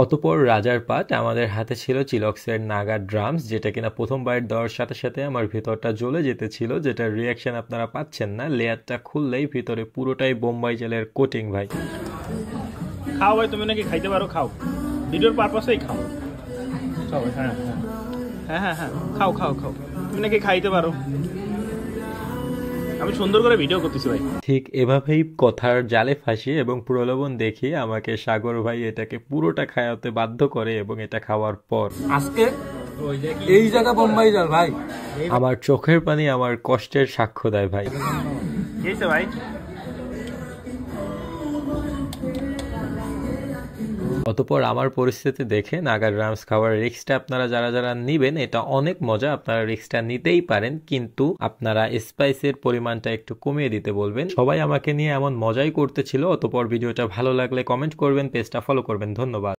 অতঃপর রাজার পাট আমাদের হাতে ছিল চিলক্সের নাগা ড্রামস, যেটা কিনা প্রথম বাইট দেওয়ার সাথে সাথে আমার ভিতরটা জ্বলে যেতেছিল, যেটার রিয়াকশন আপনারা পাচ্ছেন না। লেয়ারটা খুললেই ভিতরে পুরোটাই বোম্বাই জালের কোটিং ভাই। খাও ভাই, তুমি নাকি খাইতে পারো, খাও, ভিডিওর পারপাসেই খাও। খাও, হ্যাঁ হ্যাঁ হ্যাঁ হ্যাঁ, খাও খাও খাও, তুমি নাকি খাইতে পারো। আমি সুন্দর করে ভিডিও করতেছি ভাই। ঠিক এভাবেই কথার জালে ফাঁসিয়ে এবং প্রলোভন দেখিয়ে আমাকে সাগর ভাই এটাকে পুরোটা খাওয়াতে বাধ্য করে, এবং এটা খাওয়ার পর আজকে এই জায়গা বোম্বাই জাল ভাই, আমার চোখের পানি আমার কষ্টের সাক্ষ্য দেয় ভাই। কি হয়েছে ভাই? অতঃপর আমার পরিস্থিতি দেখে নাগা ড্রামস খাওয়ার রিস্কটা আপনারা যারা যারা নিবেন, এটা অনেক মজা, আপনারা রিস্কটা নিতেই পারেন, কিন্তু আপনারা স্পাইসের পরিমাণটা একটু কমিয়ে দিতে বলবেন। সবাই আমাকে নিয়ে এমন মজাই করতেছিল। অতঃপর ভিডিওটা ভালো লাগলে কমেন্ট করবেন, পেজটা ফলো করবেন। ধন্যবাদ।